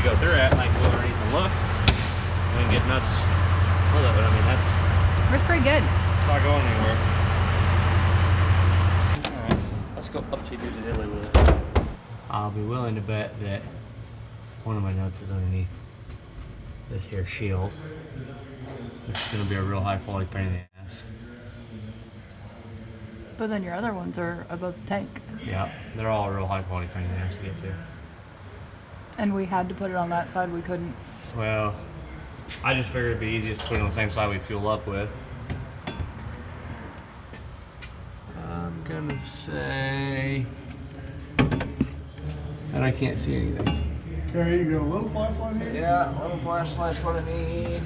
to go through it, and I can go underneath and look and get nuts with it. But I mean, It's pretty good. it's not going anywhere. Alright, let's go up to Italy with it. I'll be willing to bet that one of my nuts is underneath this here shield. It's going to be a real high quality pain in the ass. But then your other ones are above the tank. Yeah, they're all a real high quality pain in the ass to get to. And we had to put it on that side, we couldn't. Well, I just figured it'd be easiest to put it on the same side we fuel up with. I'm gonna say... And I can't see anything. Okay, you got a little flashlight here? Yeah, little flashlight's what I need.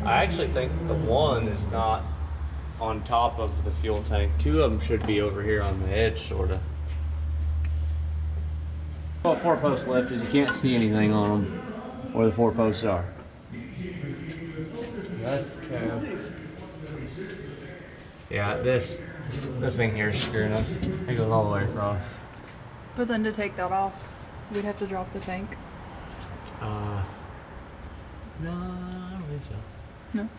I actually think the one is not on top of the fuel tank. Two of them should be over here on the edge, sort of. Well, 4-post lift is you can't see anything on them where the 4 posts are. Yeah, this thing here is screwing us. It goes all the way across. But then to take that off, we'd have to drop the tank. No, I don't think so. No?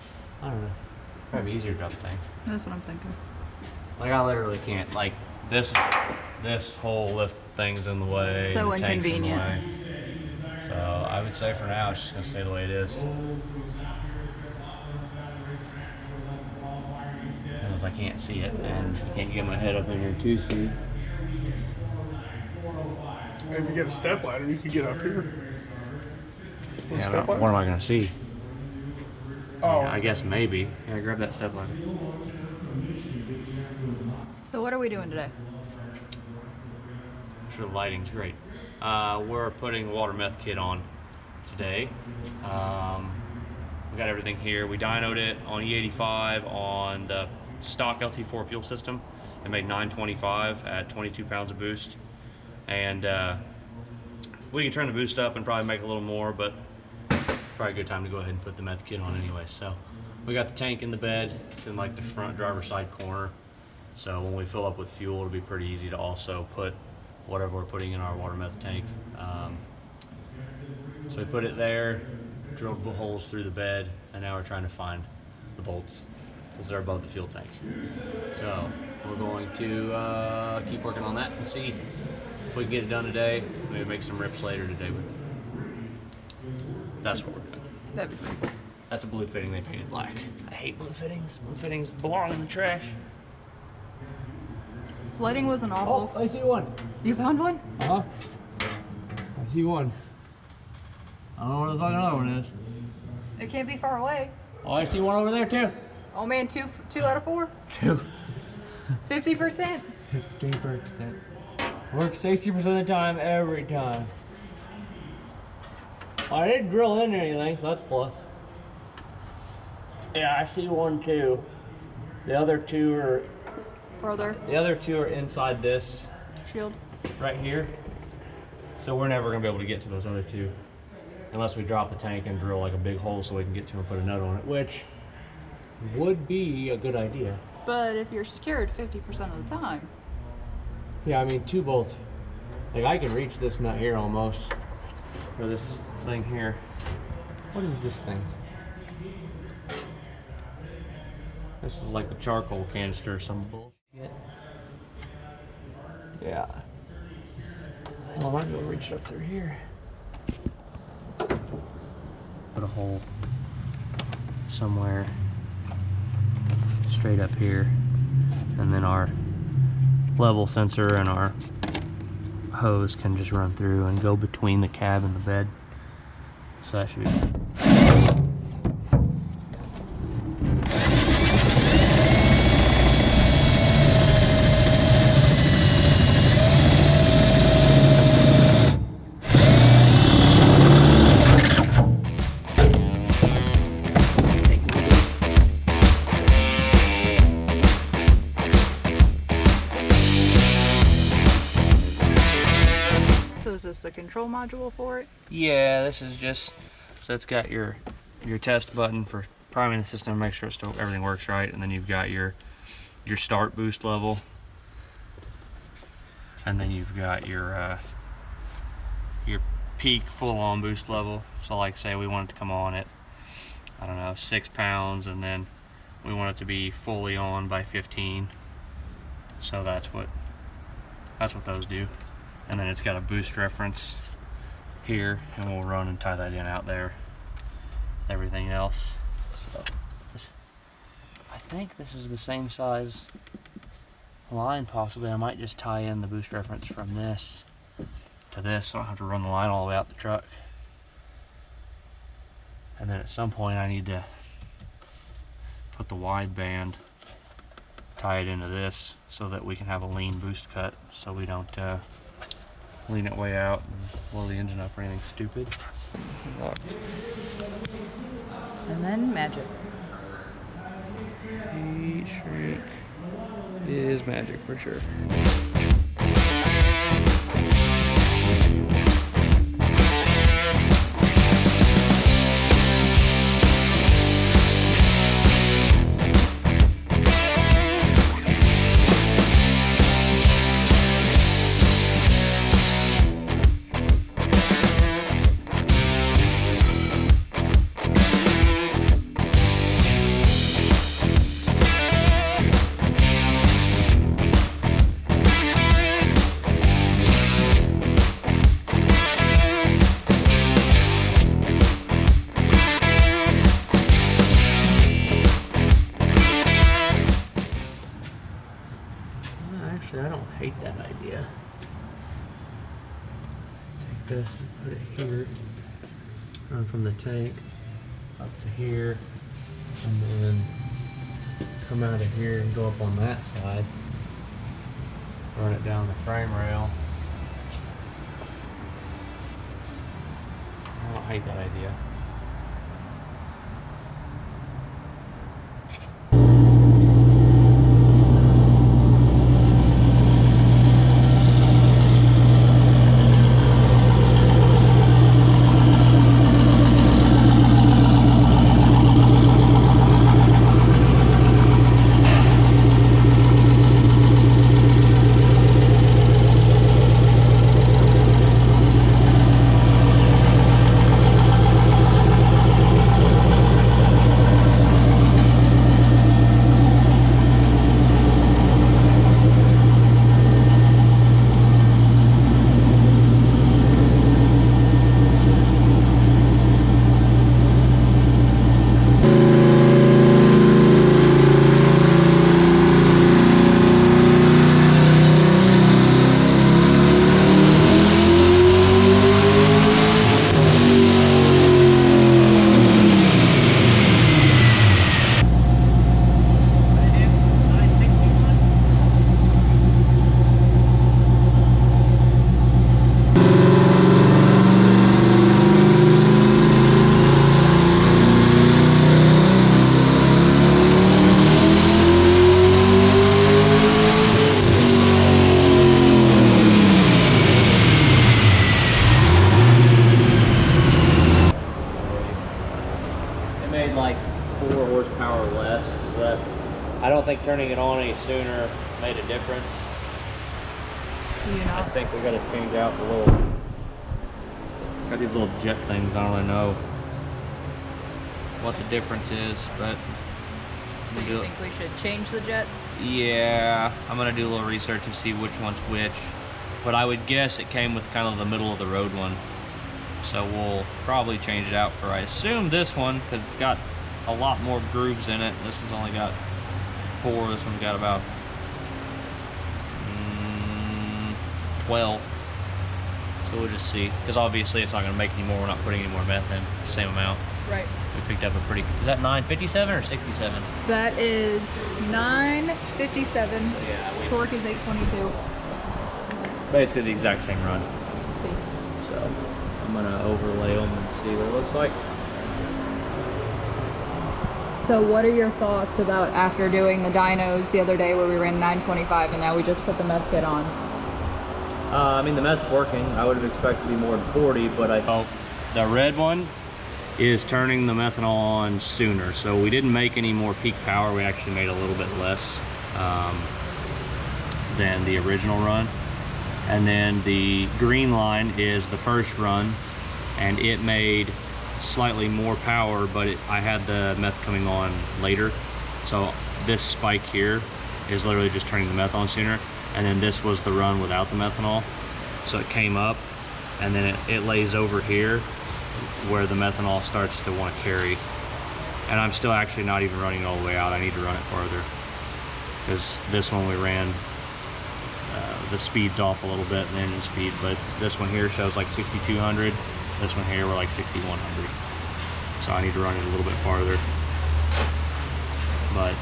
I don't know. Probably easier to drop the tank. That's what I'm thinking. Like, I literally can't. Like, this whole lift thing's in the way. So the tank's in the inconvenient. way. So I would say for now it's just gonna stay the way it is. Because I can't see it, and I can't get my head up in here to see. If you get a step ladder, you could get up here. Yeah, but what am I gonna see? Oh, Yeah, I guess maybe. Yeah, grab that step ladder. So what are we doing today? Sure, the lighting's great. We're putting the water meth kit on today. We got everything here. We dynoed it on E85 on the stock LT4 fuel system. It made 925 at 22 pounds of boost. And we can turn the boost up and probably make a little more, but probably a good time to go ahead and put the meth kit on anyway. So we got the tank in the bed. It's in like the front driver's side corner. So when we fill up with fuel, it'll be pretty easy to also put whatever we're putting in our water meth tank. So we put it there, drilled holes through the bed, and now we're trying to find the bolts because they're above the fuel tank. So we're going to keep working on that and see if we can get it done today. Maybe make some rips later today with it. That's what we're doing. That'd be cool. That's a blue fitting they painted black. I hate blue fittings. Blue fittings belong in the trash. Lighting wasn't awful. Oh, I see one. You found one? Uh-huh. I see one. I don't know where the fucking other one is. It can't be far away. Oh, I see one over there too. Oh man, two out of 4? 2. 50%. 15%. Works 60% of the time, every time. I didn't drill in anything, so that's plus. Yeah, I see one too. The other two are inside this Shield. right here. So we're never gonna be able to get to those other two unless we drop the tank and drill like a big hole so we can get to them and put a nut on it, which would be a good idea. But if you're secured 50% of the time. Yeah, I mean 2 bolts. Like I can reach this nut here almost, or this thing here. What is this thing? This is like the charcoal canister or some bullshit. Yeah. Well, I might be able to reach it up through here. Put a hole somewhere straight up here, and then our level sensor and our hose can just run through and go between the cab and the bed. So that should be good. Is this the control module for it? Yeah, this is just, so it's got your test button for priming the system, make sure everything works right, and then you've got your start boost level. and then you've got your peak full-on boost level. So like say we want it to come on at, I don't know, 6 pounds, and then we want it to be fully on by 15. So that's what those do. And then it's got a boost reference here, and we'll run and tie that in out there with everything else. So I think this is the same size line possibly. I might just tie in the boost reference from this to this so I don't have to run the line all the way out the truck. And then at some point I need to put the wide band, tie it into this so that we can have a lean boost cut, so we don't lean it way out and blow the engine up or anything stupid. And then magic. Heat shrink is magic for sure. Actually, I don't hate that idea. Take this and put it here, run from the tank up to here, and then come out of here and go up on that side, run it down the frame rail. I don't hate that idea. Like 4 horsepower less, so that I don't think turning it on any sooner made a difference. I think we got to change out the little, it's got these little jet things. I don't really know what the difference is, but So you think we should change the jets? yeah, I'm gonna do a little research to see which one's which, but I would guess it came with kind of the middle of the road one. So we'll probably change it out for, I assume, this one, because it's got a lot more grooves in it. This one's only got 4. This one's got about 12. So we'll just see, because obviously it's not going to make any more. We're not putting any more meth in, the same amount. Right. We picked up a pretty, is that 957 or 67? That is 957. So yeah, Torque is 822. basically the exact same run. Let's see. So I'm gonna overlay them and see what it looks like. So what are your thoughts about after doing the dynos the other day where we ran 925 and now we just put the meth kit on? I mean, the meth's working. I would have expected to be more than 40, but the red one is turning the methanol on sooner. So we didn't make any more peak power. We actually made a little bit less than the original run. And then the green line is the first run, and it made slightly more power, but I had the meth coming on later. So this spike here is literally just turning the meth on sooner. And then this was the run without the methanol. So it came up, and then it lays over here where the methanol starts to want to carry. And I'm still actually not even running it all the way out. I need to run it farther, because this one we ran, the speed's off a little bit, the engine speed, but this one here shows like 6,200. This one here we're like 6,100. So I need to run it a little bit farther. But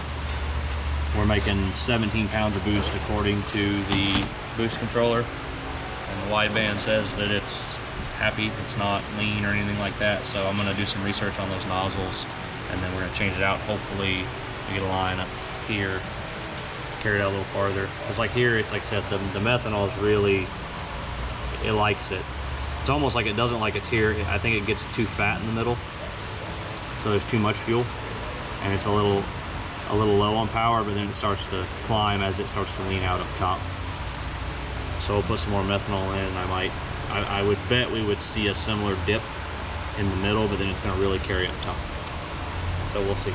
we're making 17 pounds of boost according to the boost controller, and the wideband says that it's happy, it's not lean or anything like that. So I'm going to do some research on those nozzles, and then we're going to change it out. Hopefully we get a line up here, carry it out a little farther, because like here, it's like I said, the methanol is really, it likes it. It's almost like it doesn't like it's here. I think it gets too fat in the middle, so there's too much fuel, and it's a little low on power, but then it starts to climb as it starts to lean out up top. So we'll put some more methanol in, and I would bet we would see a similar dip in the middle, but then it's going to really carry up top. So we'll see.